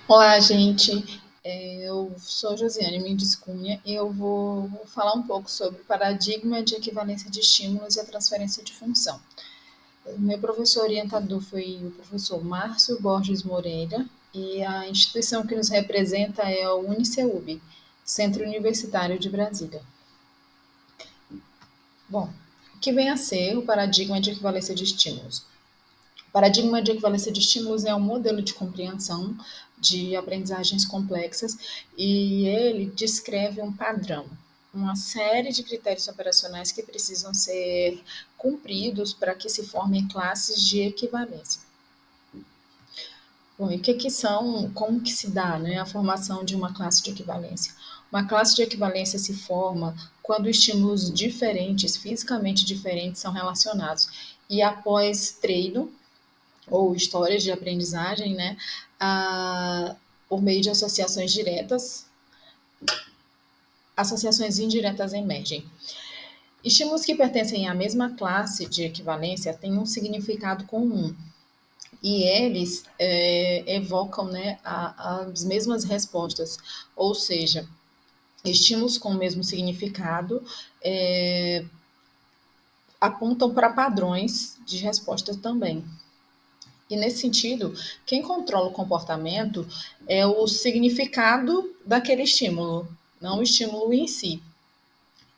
Olá, gente. Eu sou Josiane Mendes Cunha e eu vou falar um pouco sobre o paradigma de equivalência de estímulos e a transferência de função. O meu professor orientador foi o professor Márcio Borges Moreira e a instituição que nos representa é o UniCeub, Centro Universitário de Brasília. Bom, o que vem a ser o paradigma de equivalência de estímulos? O paradigma de equivalência de estímulos é um modelo de compreensão de aprendizagens complexas e ele descreve um padrão, uma série de critérios operacionais que precisam ser cumpridos para que se formem classes de equivalência. Bom, e o que são, como que se dá, né, a formação de uma classe de equivalência? Uma classe de equivalência se forma quando estímulos diferentes, fisicamente diferentes, são relacionados. E após treino, ou histórias de aprendizagem, né, por meio de associações diretas, associações indiretas emergem. Estímulos que pertencem à mesma classe de equivalência têm um significado comum e eles evocam, né, as mesmas respostas, ou seja, estímulos com o mesmo significado apontam para padrões de resposta também. E nesse sentido, quem controla o comportamento é o significado daquele estímulo, não o estímulo em si.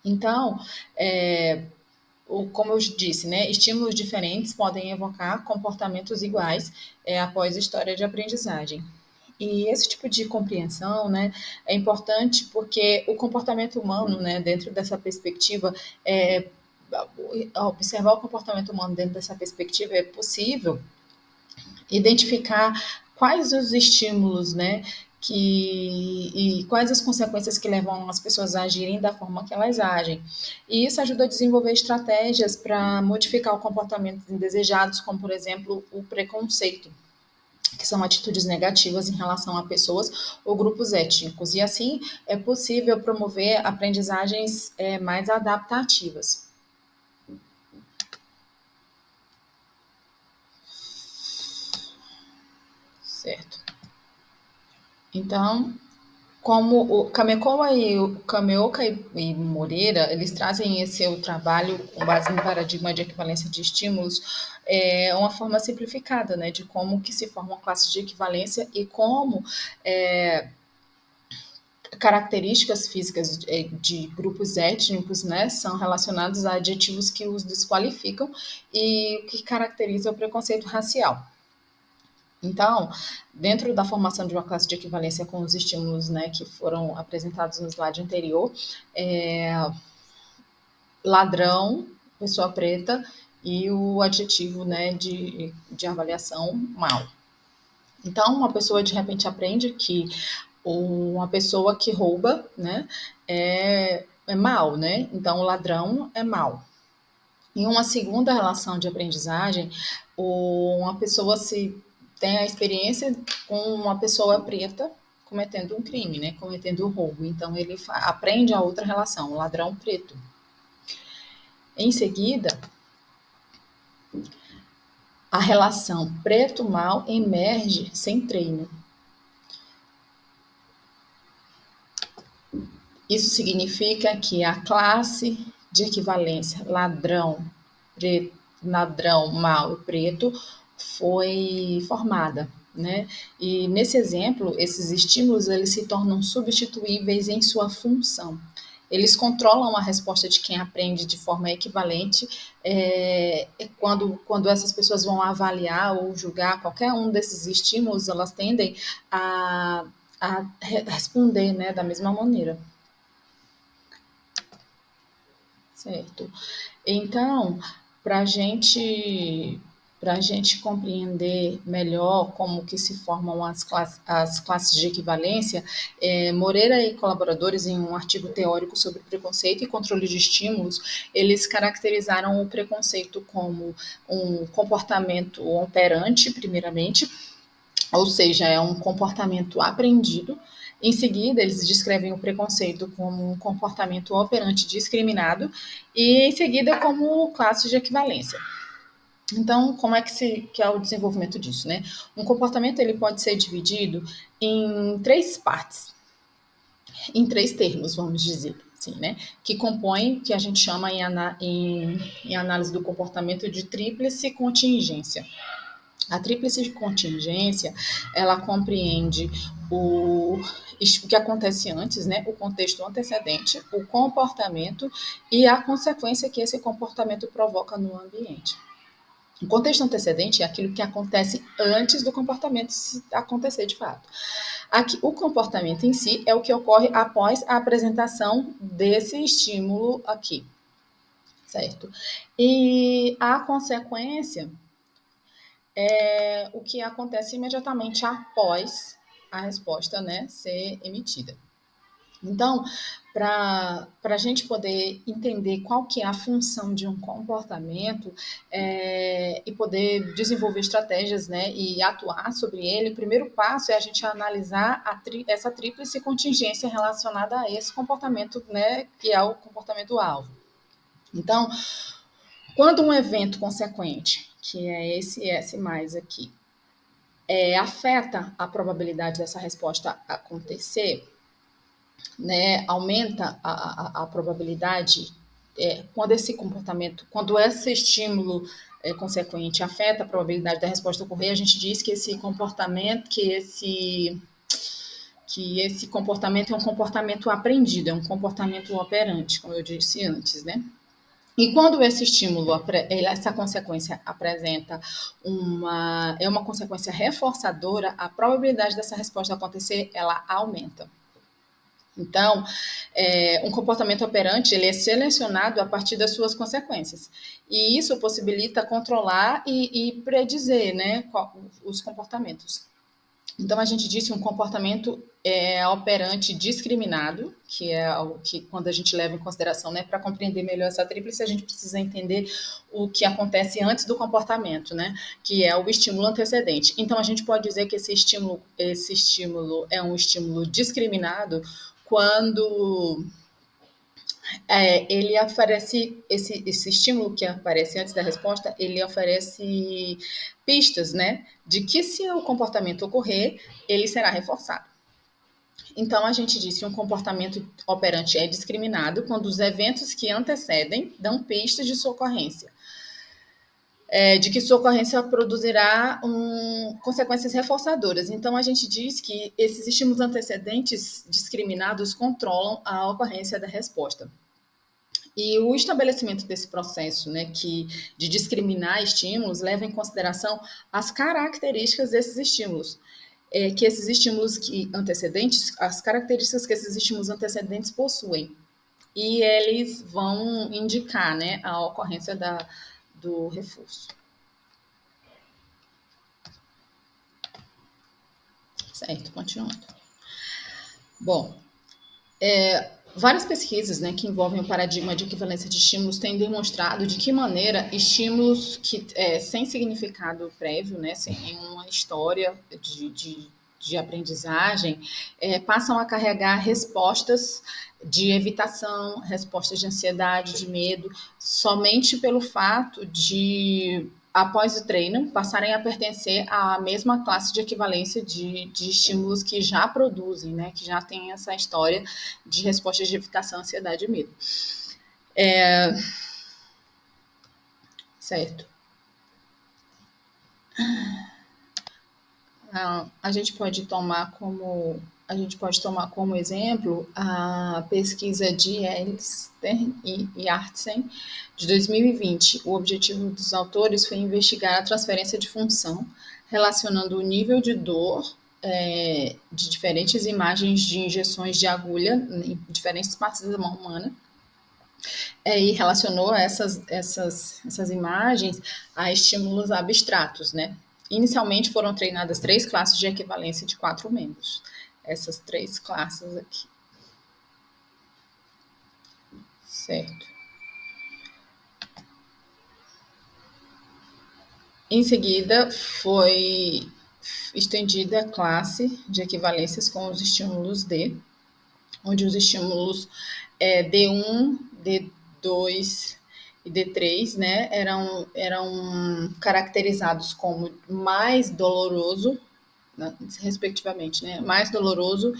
Então, como eu disse, né, estímulos diferentes podem evocar comportamentos iguais após a história de aprendizagem. E esse tipo de compreensão, né, é importante porque o comportamento humano, né, dentro dessa perspectiva, observar o comportamento humano dentro dessa perspectiva é possível identificar quais os estímulos, né, e quais as consequências que levam as pessoas a agirem da forma que elas agem. E isso ajuda a desenvolver estratégias para modificar o comportamento indesejados, como, por exemplo, o preconceito, que são atitudes negativas em relação a pessoas ou grupos étnicos. E assim é possível promover aprendizagens mais adaptativas. Certo. Então, como o Kameoka e Moreira, eles trazem esse seu trabalho com base no paradigma de equivalência de estímulos, uma forma simplificada, né, de como que se forma uma classe de equivalência e como características físicas de grupos étnicos, né, são relacionados a adjetivos que os desqualificam e que caracteriza o preconceito racial. Então, dentro da formação de uma classe de equivalência com os estímulos, né, que foram apresentados no slide anterior, ladrão, pessoa preta e o adjetivo, né, de avaliação mal. Então, uma pessoa de repente aprende que uma pessoa que rouba, né, é mal, né? Então, o ladrão é mal. Em uma segunda relação de aprendizagem, uma pessoa se tem a experiência com uma pessoa preta cometendo um crime, né, cometendo um roubo. Então ele aprende a outra relação, o ladrão preto. Em seguida, a relação preto-mal emerge sem treino. Isso significa que a classe de equivalência ladrão, preto, ladrão, mal e preto foi formada, né? E nesse exemplo, esses estímulos eles se tornam substituíveis em sua função. Eles controlam a resposta de quem aprende de forma equivalente quando essas pessoas vão avaliar ou julgar qualquer um desses estímulos, elas tendem a responder, né, da mesma maneira. Certo. Então, para a gente compreender melhor como que se formam as classes de equivalência, Moreira e colaboradores, em um artigo teórico sobre preconceito e controle de estímulos, eles caracterizaram o preconceito como um comportamento operante, primeiramente, ou seja, é um comportamento aprendido. Em seguida, eles descrevem o preconceito como um comportamento operante discriminado e, em seguida, como classe de equivalência. Então, como é que é o desenvolvimento disso, né? Um comportamento ele pode ser dividido em três partes, em três termos, vamos dizer assim, né? Que compõem, que a gente chama em análise do comportamento de tríplice contingência. A tríplice contingência, ela compreende o que acontece antes, né? O contexto antecedente, o comportamento e a consequência que esse comportamento provoca no ambiente. O contexto antecedente é aquilo que acontece antes do comportamento acontecer de fato. Aqui, o comportamento em si é o que ocorre após a apresentação desse estímulo aqui, certo? E a consequência é o que acontece imediatamente após a resposta, né, ser emitida. Então, para a gente poder entender qual que é a função de um comportamento e poder desenvolver estratégias, né, e atuar sobre ele, o primeiro passo é a gente analisar essa tríplice contingência relacionada a esse comportamento, né, que é o comportamento-alvo. Então, quando um evento consequente, que é esse S mais aqui, afeta a probabilidade dessa resposta acontecer, né, aumenta a probabilidade quando esse comportamento, quando esse estímulo consequente afeta a probabilidade da resposta ocorrer, a gente diz que esse comportamento, que esse comportamento é um comportamento aprendido, é um comportamento operante, como eu disse antes, né? E quando esse estímulo, essa consequência apresenta uma consequência reforçadora, a probabilidade dessa resposta acontecer, ela aumenta. Então, um comportamento operante ele é selecionado a partir das suas consequências. E isso possibilita controlar e predizer, né, os comportamentos. Então, a gente disse um comportamento operante discriminado, que é o que, quando a gente leva em consideração, né, para compreender melhor essa tríplice, a gente precisa entender o que acontece antes do comportamento, né, que é o estímulo antecedente. Então, a gente pode dizer que esse estímulo é um estímulo discriminado quando ele oferece esse estímulo que aparece antes da resposta, ele oferece pistas, né, de que se o comportamento ocorrer, ele será reforçado. Então, a gente diz que um comportamento operante é discriminado quando os eventos que antecedem dão pistas de sua ocorrência. De que sua ocorrência produzirá consequências reforçadoras. Então, a gente diz que esses estímulos antecedentes discriminados controlam a ocorrência da resposta. E o estabelecimento desse processo, né, de discriminar estímulos, leva em consideração as características desses estímulos. Que esses estímulos antecedentes, as características que esses estímulos antecedentes possuem. E eles vão indicar, né, a ocorrência do reforço. Certo, continuando. Bom, várias pesquisas, né, que envolvem o paradigma de equivalência de estímulos têm demonstrado de que maneira estímulos sem significado prévio, né, sem uma história de aprendizagem, passam a carregar respostas de evitação, respostas de ansiedade, de medo, somente pelo fato de, após o treino, passarem a pertencer à mesma classe de equivalência de estímulos que já produzem, né, que já têm essa história de respostas de evitação, ansiedade e medo. Certo. A gente pode tomar como exemplo a pesquisa de Elster e Artsen de 2020. O objetivo dos autores foi investigar a transferência de função relacionando o nível de dor de diferentes imagens de injeções de agulha em diferentes partes da mão humana e relacionou essas imagens a estímulos abstratos, né? Inicialmente foram treinadas 3 classes de equivalência de 4 membros. Essas 3 classes aqui. Certo. Em seguida, foi estendida a classe de equivalências com os estímulos D, onde os estímulos D1, D2 e D3, né, eram caracterizados como mais doloroso, né, respectivamente, né, mais doloroso,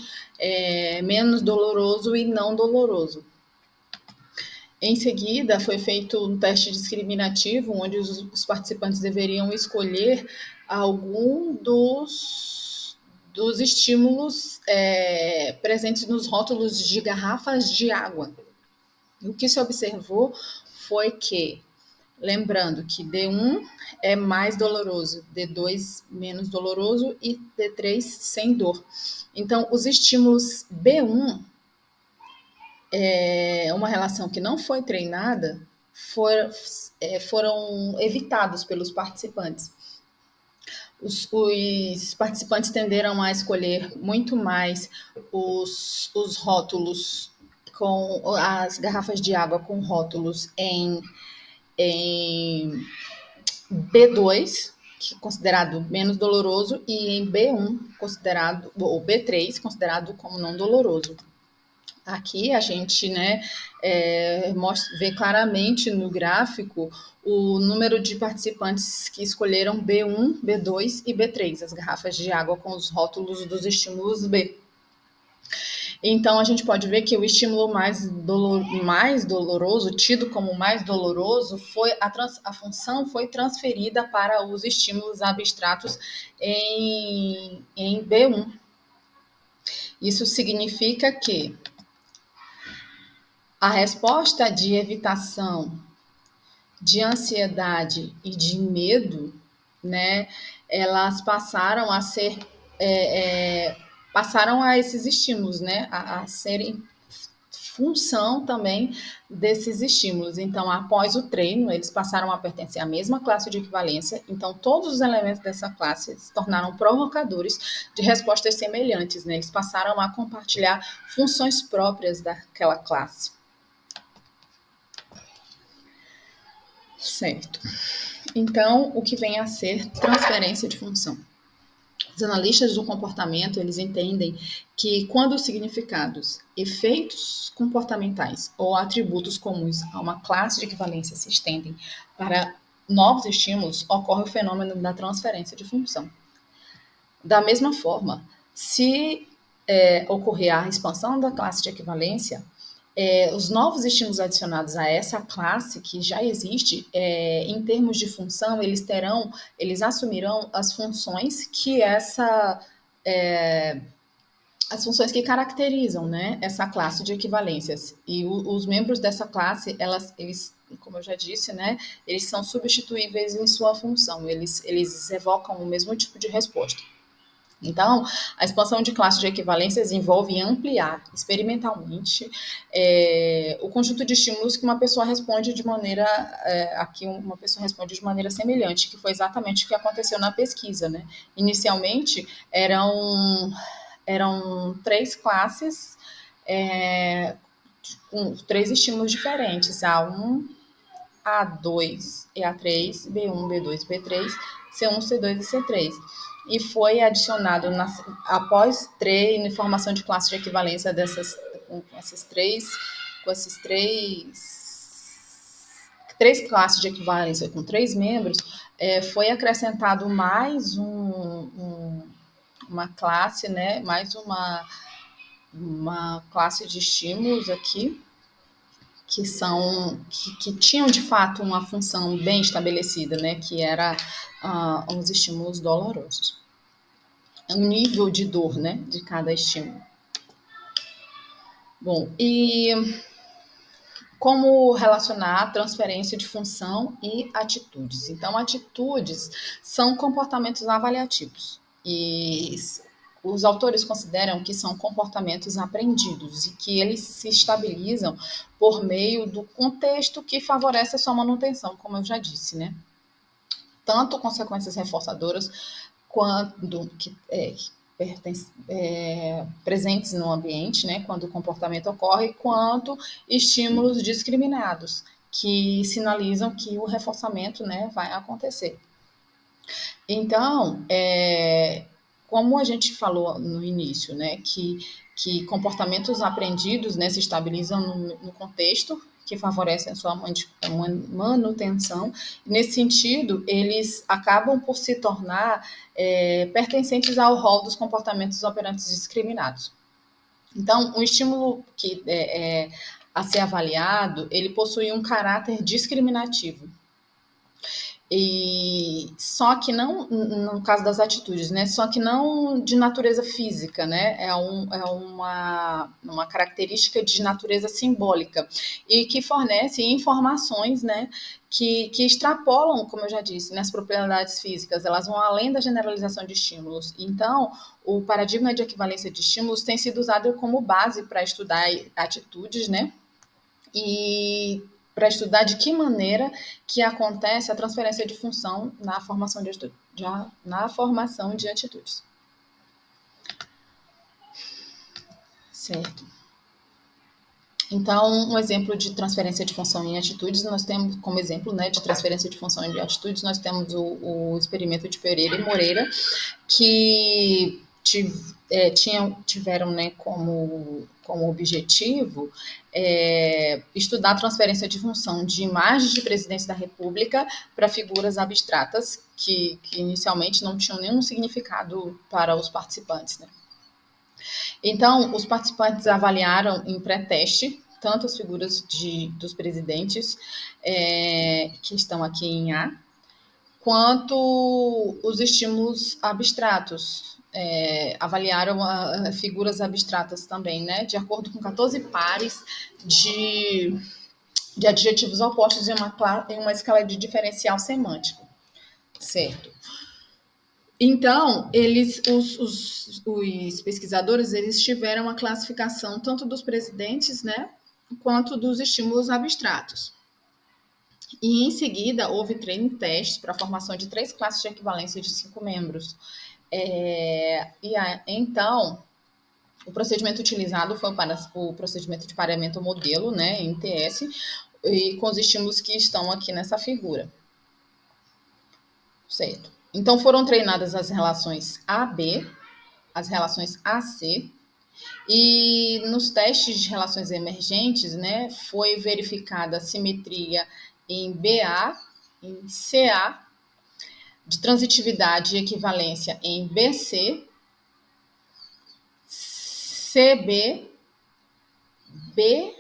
menos doloroso e não doloroso. Em seguida, foi feito um teste discriminativo, onde os participantes deveriam escolher algum dos estímulos presentes nos rótulos de garrafas de água. O que se observou foi que, lembrando que D1 é mais doloroso, D2 menos doloroso e D3 sem dor. Então, os estímulos B1 uma relação que não foi treinada, foram evitados pelos participantes. Os participantes tenderam a escolher muito mais os rótulos com as garrafas de água com rótulos em B2, que é considerado menos doloroso, e em B1, considerado, ou B3, considerado como não doloroso. Aqui a gente, né, vê claramente no gráfico o número de participantes que escolheram B1, B2 e B3, as garrafas de água com os rótulos dos estímulos B. Então a gente pode ver que o estímulo mais doloroso, tido como mais doloroso, a função foi transferida para os estímulos abstratos em B1. Isso significa que a resposta de evitação, de ansiedade e de medo, né, elas passaram a ser, passaram a esses estímulos, né, a serem função também desses estímulos. Então, após o treino, eles passaram a pertencer à mesma classe de equivalência. Então, todos os elementos dessa classe se tornaram provocadores de respostas semelhantes, né? Eles passaram a compartilhar funções próprias daquela classe. Certo. Então, o que vem a ser transferência de função? Os analistas do comportamento, eles entendem que quando os significados, efeitos comportamentais ou atributos comuns a uma classe de equivalência se estendem para novos estímulos, ocorre o fenômeno da transferência de função. Da mesma forma, se ocorrer a expansão da classe de equivalência, os novos estímulos adicionados a essa classe que já existe, em termos de função, eles assumirão as funções que as funções que caracterizam, né, essa classe de equivalências. E os membros dessa classe, eles, como eu já disse, né, eles são substituíveis em sua função, eles evocam o mesmo tipo de resposta. Então, a expansão de classe de equivalências envolve ampliar experimentalmente o conjunto de estímulos que uma pessoa responde de maneira, uma pessoa responde de maneira semelhante, que foi exatamente o que aconteceu na pesquisa, né? Inicialmente, eram 3 classes com 3 estímulos diferentes, A1, A2 e A3, B1, B2, B3, C1, C2 e C3. E foi adicionado, após treino e formação de classe de equivalência com essas três classes de equivalência com 3 membros, foi acrescentado mais uma classe, né, mais uma classe de estímulos aqui, que tinham de fato uma função bem estabelecida, né, que era os estímulos dolorosos. O nível de dor, né, de cada estímulo. Bom, e como relacionar a transferência de função e atitudes? Então, atitudes são comportamentos avaliativos e os autores consideram que são comportamentos aprendidos e que eles se estabilizam por meio do contexto que favorece a sua manutenção, como eu já disse, né? Tanto consequências reforçadoras quando presentes no ambiente, né, quando o comportamento ocorre, quanto estímulos discriminados, que sinalizam que o reforçamento, né, vai acontecer. Então, como a gente falou no início, né, que comportamentos aprendidos, né, se estabilizam no contexto que favorecem a sua manutenção. Nesse sentido, eles acabam por se tornar pertencentes ao rol dos comportamentos operantes discriminados. Então, um estímulo que a ser avaliado, ele possui um caráter discriminativo. E só que não, no caso das atitudes, né? Só que não de natureza física, né? É uma característica de natureza simbólica e que fornece informações, né? Que extrapolam, como eu já disse, nas propriedades físicas, elas vão além da generalização de estímulos. Então, o paradigma de equivalência de estímulos tem sido usado como base para estudar atitudes, né? E para estudar de que maneira que acontece a transferência de função na formação de atitudes. Certo. Então, um exemplo de transferência de função em atitudes, nós temos como exemplo, né, de transferência de função em atitudes, nós temos o experimento de Pereira e Moreira, que tiveram, né, como objetivo estudar a transferência de função de imagens de presidentes da República para figuras abstratas que inicialmente não tinham nenhum significado para os participantes, né? Então, os participantes avaliaram em pré-teste tanto as figuras dos presidentes que estão aqui em A, quanto os estímulos abstratos. Avaliaram figuras abstratas também, né? De acordo com 14 pares de adjetivos opostos em uma escala de diferencial semântico. Certo. Então, os pesquisadores, eles tiveram uma classificação tanto dos presidentes, né, quanto dos estímulos abstratos. E, em seguida, houve treino e testes para a formação de 3 classes de equivalência de 5 membros. Então, o procedimento utilizado foi o procedimento de pareamento modelo, né, MTS, e com os estímulos que estão aqui nessa figura. Certo. Então, foram treinadas as relações AB, as relações AC, e nos testes de relações emergentes, né, foi verificada a simetria em BA, em CA, de transitividade e equivalência em BC, CB, B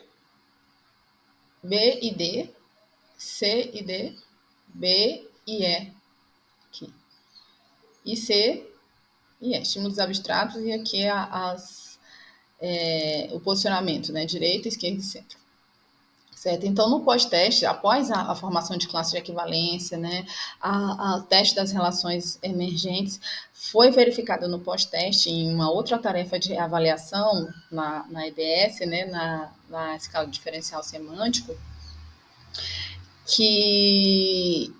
e D, C e D, B e E, aqui. E C e E, estímulos abstratos, e aqui o posicionamento, né, direita, esquerda e centro. Certo? Então, no pós-teste, após a formação de classe de equivalência, né, a teste das relações emergentes, foi verificado no pós-teste em uma outra tarefa de avaliação na EDS, né, na escala diferencial semântico, que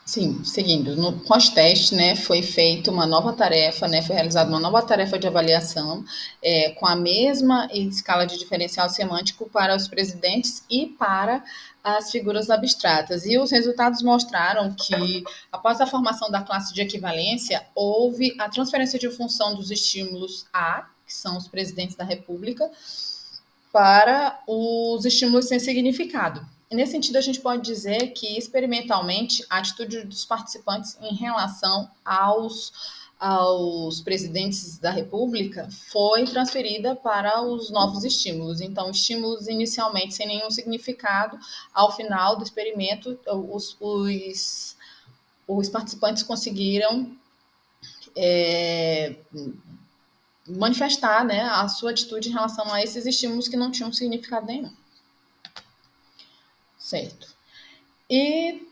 Sim, seguindo, no pós-teste, né, foi feita uma nova tarefa, né, foi realizada uma nova tarefa de avaliação com a mesma escala de diferencial semântico para os presidentes e para as figuras abstratas. E os resultados mostraram que, após a formação da classe de equivalência, houve a transferência de função dos estímulos A, que são os presidentes da República, para os estímulos sem significado. E nesse sentido, a gente pode dizer que, experimentalmente, a atitude dos participantes em relação aos presidentes da República foi transferida para os novos estímulos. Então, estímulos inicialmente sem nenhum significado, ao final do experimento, os participantes conseguiram manifestar, né, a sua atitude em relação a esses estímulos que não tinham significado nenhum. Certo. E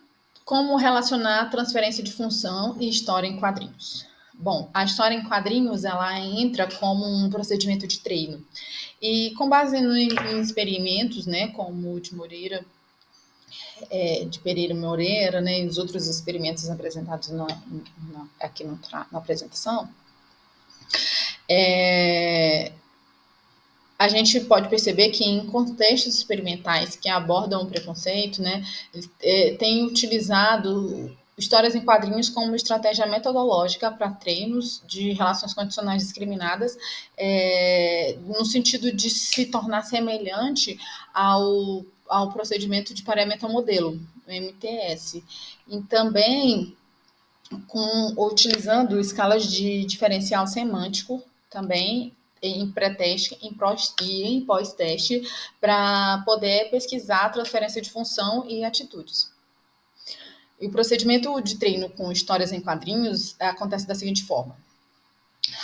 como relacionar transferência de função e história em quadrinhos? Bom, a história em quadrinhos, ela entra como um procedimento de treino. E com base em experimentos, né, como o de Moreira, de Pereira e Moreira, né, e os outros experimentos apresentados aqui na apresentação, a gente pode perceber que em contextos experimentais que abordam o preconceito, né, tem utilizado histórias em quadrinhos como estratégia metodológica para treinos de relações condicionais discriminadas, no sentido de se tornar semelhante ao procedimento de pareamento ao modelo, o MTS. E também utilizando escalas de diferencial semântico também em pré-teste e em pós-teste para poder pesquisar a transferência de função e atitudes. E o procedimento de treino com histórias em quadrinhos acontece da seguinte forma: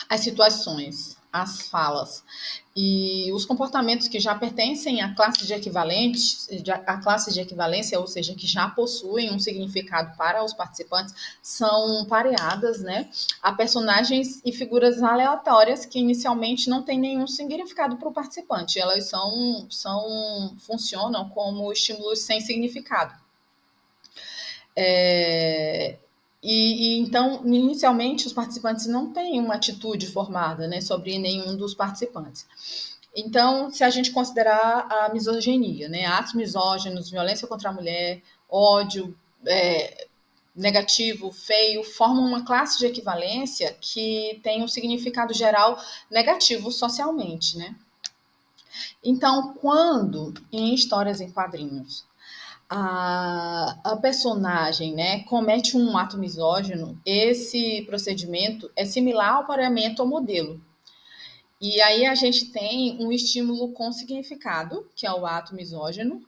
as situações, as falas e os comportamentos que já pertencem à classe de equivalência, ou seja, que já possuem um significado para os participantes, são pareadas, né, a personagens e figuras aleatórias que inicialmente não têm nenhum significado para o participante. Elas funcionam como estímulos sem significado. Então, inicialmente, os participantes não têm uma atitude formada, né, sobre nenhum dos participantes. Então, se a gente considerar a misoginia, né, atos misóginos, violência contra a mulher, ódio negativo, feio, formam uma classe de equivalência que tem um significado geral negativo socialmente, né? Então, quando em histórias em quadrinhos a personagem, né, comete um ato misógino, esse procedimento é similar ao pareamento ao modelo. E aí a gente tem um estímulo com significado, que é o ato misógino,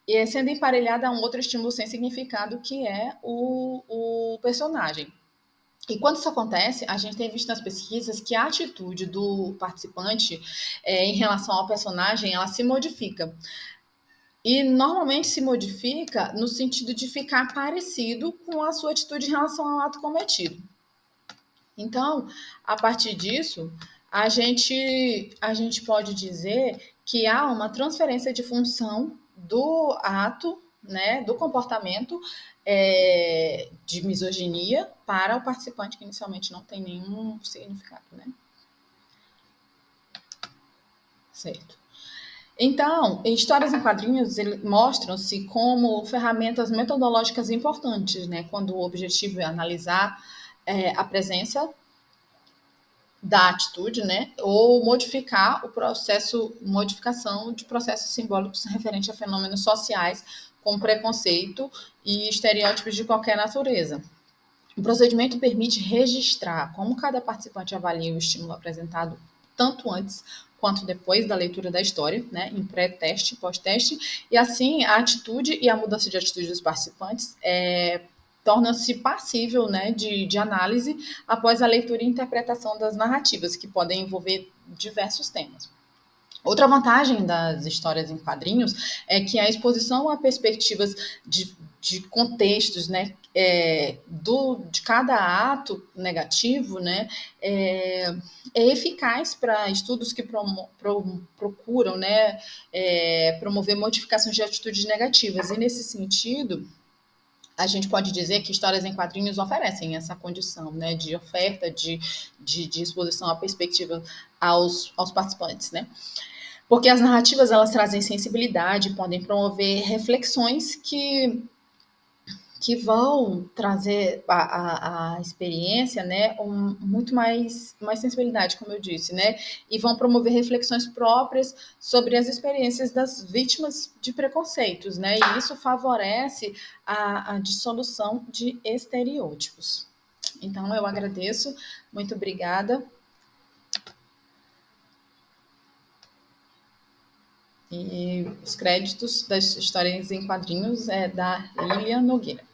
e sendo emparelhado a um outro estímulo sem significado, que é o personagem. E quando isso acontece, a gente tem visto nas pesquisas que a atitude do participante em relação ao personagem, ela se modifica. E normalmente se modifica no sentido de ficar parecido com a sua atitude em relação ao ato cometido. Então, a partir disso, a gente pode dizer que há uma transferência de função do ato, né, do comportamento de misoginia para o participante que inicialmente não tem nenhum significado, né? Certo. Então, histórias em quadrinhos mostram-se como ferramentas metodológicas importantes, né? Quando o objetivo é analisar a presença da atitude, né? Ou modificar modificação de processos simbólicos referentes a fenômenos sociais, como preconceito e estereótipos de qualquer natureza. O procedimento permite registrar como cada participante avalia o estímulo apresentado tanto antes quanto depois da leitura da história, né, em pré-teste, pós-teste, e assim a atitude e a mudança de atitude dos participantes torna-se passível, né, de análise após a leitura e interpretação das narrativas, que podem envolver diversos temas. Outra vantagem das histórias em quadrinhos é que a exposição a perspectivas de contextos, né, de cada ato negativo, né, é eficaz para estudos que procuram, né, promover modificações de atitudes negativas. E nesse sentido, a gente pode dizer que histórias em quadrinhos oferecem essa condição, né, de oferta, de exposição à perspectiva aos participantes, né? Porque as narrativas, elas trazem sensibilidade, podem promover reflexões que vão trazer a experiência, né, muito mais sensibilidade, como eu disse, né, e vão promover reflexões próprias sobre as experiências das vítimas de preconceitos, né, e isso favorece a dissolução de estereótipos. Então, eu agradeço, muito obrigada. E os créditos das histórias em quadrinhos é da Lilian Nogueira.